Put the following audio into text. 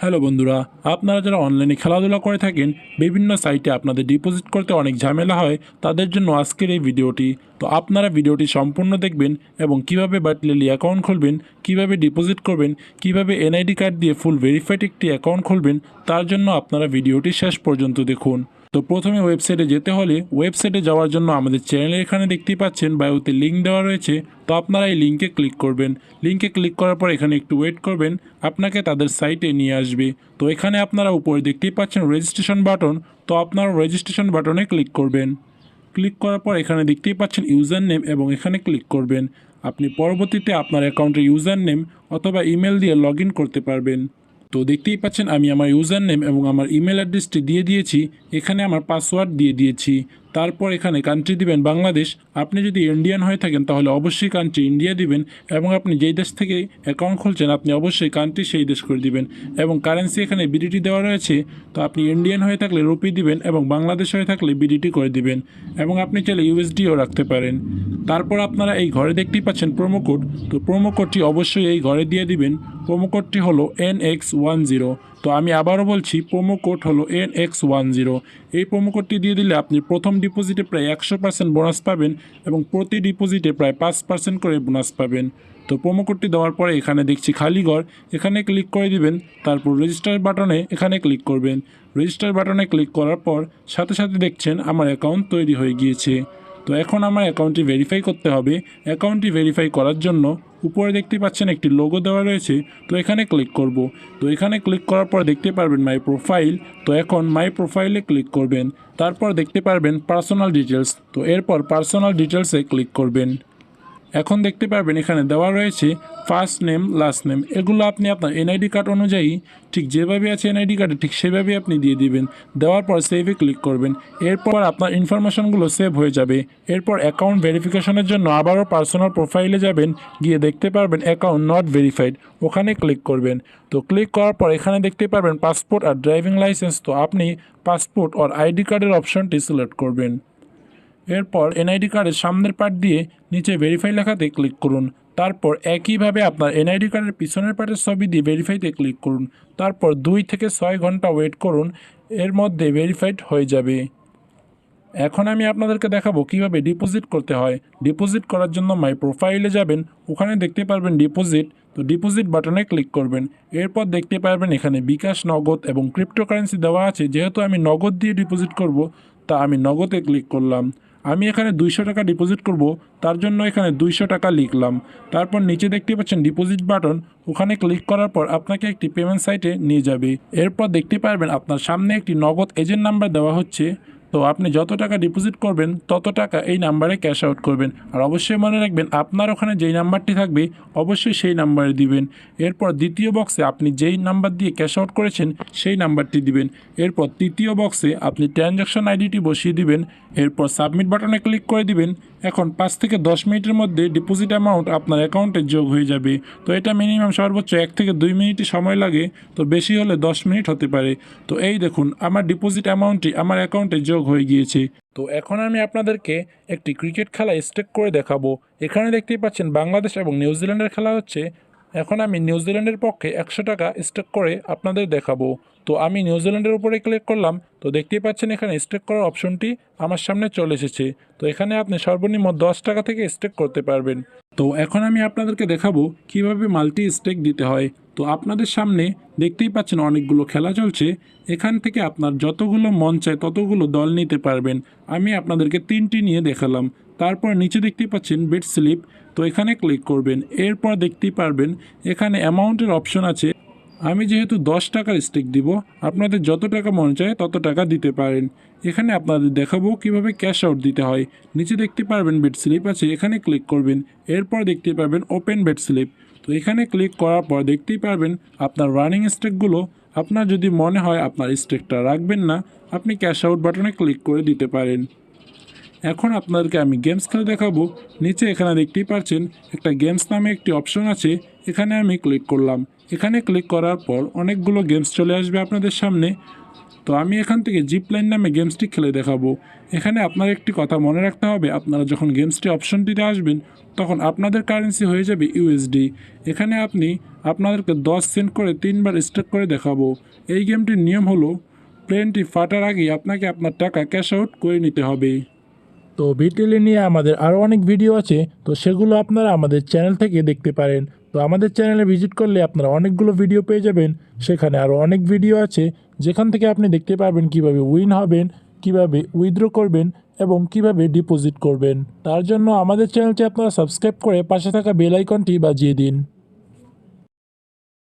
Hello বন্ধুরা, আপনারা যারা অনলাইনে খেলাধুলা করে থাকেন, বিভিন্ন সাইটে আপনাদের ডিপোজিট করতে অনেক ঝামেলা হয়, তাদের জন্য আজকের এই ভিডিওটি। তো আপনারা ভিডিওটি সম্পূর্ণ দেখবেন এবং কিভাবে বাটলেলি অ্যাকাউন্ট খুলবেন, কিভাবে ডিপোজিট করবেন, কিভাবে এনআইডি কার্ড দিয়ে ফুল ভেরিফাইড একটি অ্যাকাউন্ট খুলবেন, তার জন্য আপনারা ভিডিওটি শেষ পর্যন্ত দেখুন। তো প্রথমে ওয়েবসাইটে যেতে হলে ওয়েবসাইটে যাওয়ার জন্য আমাদের চ্যানেলে এখানে দেখতেই পাচ্ছেন বায়োতে লিঙ্ক দেওয়া রয়েছে। তো আপনারা এই লিঙ্কে ক্লিক করবেন। লিঙ্কে ক্লিক করার পর এখানে একটু ওয়েট করবেন, আপনাকে তাদের সাইটে নিয়ে আসবে। তো এখানে আপনারা উপরে দেখতেই পাচ্ছেন রেজিস্ট্রেশন বাটন। তো আপনারা রেজিস্ট্রেশন বাটনে ক্লিক করবেন। ক্লিক করার পর এখানে দেখতেই পাচ্ছেন ইউজার নেম এবং এখানে ক্লিক করবেন। আপনি পরবর্তীতে আপনার অ্যাকাউন্টের ইউজার নেম অথবা ইমেল দিয়ে লগ ইন করতে পারবেন। তো দেখতেই পাচ্ছেন আমি আমার ইউজার নেম এবং আমার ইমেল অ্যাড্রেসটি দিয়ে দিয়েছি। এখানে আমার পাসওয়ার্ড দিয়ে দিয়েছি। তারপর এখানে কান্ট্রি দিবেন বাংলাদেশ। আপনি যদি ইন্ডিয়ান হয়ে থাকেন তাহলে অবশ্যই কান্ট্রি ইন্ডিয়া দিবেন, এবং আপনি যেই দেশ থেকে অ্যাকাউন্ট খুলছেন আপনি অবশ্যই কান্ট্রি সেই দেশ করে দিবেন। এবং কারেন্সি এখানে বিডিটি দেওয়া রয়েছে। তো আপনি ইন্ডিয়ান হয়ে থাকলে রুপি দিবেন এবং বাংলাদেশ হয়ে থাকলে বিডিটি করে দিবেন, এবং আপনি চাইলে ইউএসডিও রাখতে পারেন। তারপর আপনারা এই ঘরে দেখতেই পাচ্ছেন প্রোমো কোড। তো প্রোমো কোডটি অবশ্যই এই ঘরে দিয়ে দিবেন। প্রোমো কোডটি হলো NX10। তো আমি আবারও বলছি, প্রোমো কোড হলো NX10। এই প্রোমো কোডটি দিয়ে দিলে আপনি প্রথম ডিপোজিটে প্রায় 100% বোনাস পাবেন এবং প্রতি ডিপোজিটে প্রায় 5% করে বোনাস পাবেন। তো প্রোমো কোডটি দেওয়ার পরে এখানে দেখছি খালি ঘর, এখানে ক্লিক করে দিবেন। তারপর রেজিস্টার বাটনে এখানে ক্লিক করবেন। রেজিস্টার বাটনে ক্লিক করার পর সাথে সাথে দেখছেন আমার অ্যাকাউন্ট তৈরি হয়ে গিয়েছে। তো এখন আমার অ্যাকাউন্টটি ভেরিফাই করতে হবে। অ্যাকাউন্টটি ভেরিফাই করার জন্য উপরে দেখতে পাচ্ছেন একটি লোগো দেওয়া রয়েছে। তো এখানে ক্লিক করব। তো এখানে ক্লিক করার পর দেখতে পারবেন মাই প্রোফাইল। তো এখন মাই প্রোফাইলে ক্লিক করবেন। তারপর দেখতে পারবেন পার্সোনাল ডিটেলস। তো এরপর পার্সোনাল ডিটেলসে ক্লিক করবেন। এখন দেখতে পারবেন এখানে দেওয়া রয়েছে ফার্স্ট নেম, লাস্ট নেম। এগুলো আপনি আপনার এনআইডি কার্ড অনুযায়ী ঠিক যেভাবে আছে এনআইডি কার্ডে ঠিক সেভাবেই আপনি দিয়ে দিবেন। দেওয়ার পর সেভে ক্লিক করবেন। এরপর আপনার ইনফরমেশনগুলো সেভ হয়ে যাবে। এরপর অ্যাকাউন্ট ভেরিফিকেশনের জন্য আবারও পার্সোনাল প্রোফাইলে যাবেন, গিয়ে দেখতে পারবেন অ্যাকাউন্ট নট ভেরিফাইড, ওখানে ক্লিক করবেন। তো ক্লিক করার পর এখানে দেখতে পারবেন পাসপোর্ট আর ড্রাইভিং লাইসেন্স। তো আপনি পাসপোর্ট আর আইডি কার্ডের অপশনটি সিলেক্ট করবেন। এরপর এনআইডি কার্ডের সামনের পার্ট দিয়ে নিচে ভেরিফাই লেখাতে ক্লিক করুন। তারপর একইভাবে আপনার এনআইডি কার্ডের পিছনের পার্টের ছবি দিয়ে ভেরিফাইতে ক্লিক করুন। তারপর 2 থেকে 6 ঘন্টা ওয়েট করুন, এর মধ্যে ভেরিফাইড হয়ে যাবে। এখন আমি আপনাদেরকে দেখাবো কিভাবে ডিপোজিট করতে হয়। ডিপোজিট করার জন্য মাই প্রোফাইলে যাবেন, ওখানে দেখতে পারবেন ডিপোজিট। তো ডিপোজিট বাটনে ক্লিক করবেন। এরপর দেখতে পারবেন এখানে বিকাশ, নগদ এবং ক্রিপ্টোকারেন্সি দেওয়া আছে। যেহেতু আমি নগদ দিয়ে ডিপোজিট করব, তা আমি নগদে ক্লিক করলাম। আমি এখানে 200 টাকা ডিপোজিট করব, তার জন্য এখানে 200 টাকা লিখলাম। তারপর নিচে দেখতে পাচ্ছেন ডিপোজিট বাটন, ওখানে ক্লিক করার পর আপনাকে একটি পেমেন্ট সাইটে নিয়ে যাবে। এরপর দেখতে পারবেন আপনার সামনে একটি নগদ এজেন্ট নাম্বার দেওয়া হচ্ছে। তো আপনি যত টাকা ডিপোজিট করবেন তত টাকা এই নাম্বারে ক্যাশ আউট করবেন। আর অবশ্যই মনে রাখবেন আপনার ওখানে যেই নাম্বারটি থাকবে অবশ্যই সেই নাম্বারে দিবেন। এরপর দ্বিতীয় বক্সে আপনি যেই নাম্বার দিয়ে ক্যাশ আউট করেছেন সেই নাম্বারটি দিবেন। এরপর তৃতীয় বক্সে আপনি ট্রানজ্যাকশন আইডিটি বসিয়ে দিবেন। এরপর সাবমিট বাটনে ক্লিক করে দিবেন। এখন 5 থেকে 10 মিনিটের মধ্যে ডিপোজিট অ্যামাউন্ট আপনার অ্যাকাউন্টে যোগ হয়ে যাবে। তো এটা মিনিমাম সর্বোচ্চ 1 থেকে 2 মিনিটই সময় লাগে, তো বেশি হলে 10 মিনিট হতে পারে। তো এই দেখুন আমার ডিপোজিট অ্যামাউন্টটি আমার অ্যাকাউন্টে যোগ হয়ে গিয়েছে। তো এখন আমি আপনাদেরকে একটি ক্রিকেট খেলা স্টেক করে দেখাবো। এখানে দেখতেই পাচ্ছেন বাংলাদেশ এবং নিউজিল্যান্ডের খেলা হচ্ছে। এখন আমি নিউজিল্যান্ডের পক্ষে 100 টাকা স্টেক করে আপনাদের দেখাবো। তো আমি নিউজিল্যান্ডের উপরে ক্লিক করলাম। তো দেখতেই পাচ্ছেন এখানে স্টেক করার অপশনটি আমার সামনে চলে এসেছে। তো এখানে আপনি সর্বনিম্ন 10 টাকা থেকে স্টেক করতে পারবেন। তো এখন আমি আপনাদেরকে দেখাবো কিভাবে মাল্টি স্টেক দিতে হয়। তো আপনাদের সামনে দেখতেই পাচ্ছেন অনেকগুলো খেলা চলছে। এখান থেকে আপনার যতগুলো মন চায় ততগুলো দল নিতে পারবেন। আমি আপনাদেরকে 3টি নিয়ে দেখালাম। তারপর নিচে দেখতেই পাচ্ছেন বেট স্লিপ। তো এখানে ক্লিক করবেন। এরপর দেখতেই পারবেন এখানে অ্যামাউন্টের অপশন আছে। আমি যেহেতু 10 টাকার স্টেক দিব, আপনাদের যত টাকা মনে চায় তত টাকা দিতে পারেন। এখানে আপনাদের দেখাবো কিভাবে ক্যাশ আউট দিতে হয়। নিচে দেখতে পারবেন বেট স্লিপ আছে, এখানে ক্লিক করবেন। এরপর দেখতে পারবেন ওপেন বেট স্লিপ। তো এখানে ক্লিক করার পর দেখতেই পারবেন আপনার রানিং স্টেকগুলো। আপনার যদি মনে হয় আপনার স্টেকটা রাখবেন না, আপনি ক্যাশ আউট বাটনে ক্লিক করে দিতে পারেন। এখন আপনাদেরকে আমি গেমস খেলে দেখাবো। নিচে এখানে দেখতেই পাচ্ছেন একটা গেমস নামে একটি অপশন আছে, এখানে আমি ক্লিক করলাম। এখানে ক্লিক করার পর অনেকগুলো গেমস চলে আসবে আপনাদের সামনে। তো আমি এখান থেকে জিপ লাইন নামে গেমসটি খেলে দেখাবো। এখানে আপনার একটি কথা মনে রাখতে হবে, আপনারা যখন গেমসটি অপশনটিতে আসবেন তখন আপনাদের কারেন্সি হয়ে যাবে ইউএসডি। এখানে আপনি আপনাদেরকে 10 সেন্ট করে 3বার স্টেক করে দেখাবো। এই গেমটির নিয়ম হলো প্লেনটি ফাটার আগেই আপনাকে আপনার টাকা ক্যাশ আউট করে নিতে হবে। তো বিটিএল নিয়ে আমাদের আরও অনেক ভিডিও আছে, তো সেগুলো আপনারা আমাদের চ্যানেল থেকে দেখতে পারেন। তো আমাদের চ্যানেলে ভিজিট করলে আপনারা অনেকগুলো ভিডিও পেয়ে যাবেন। সেখানে আরও অনেক ভিডিও আছে যেখান থেকে আপনি দেখতে পারবেন কিভাবে উইন হবেন, কিভাবে উইথড্র করবেন এবং কিভাবে ডিপোজিট করবেন। তার জন্য আমাদের চ্যানেলটি আপনারা সাবস্ক্রাইব করে পাশে থাকা বেল আইকনটি বাজিয়ে দিন।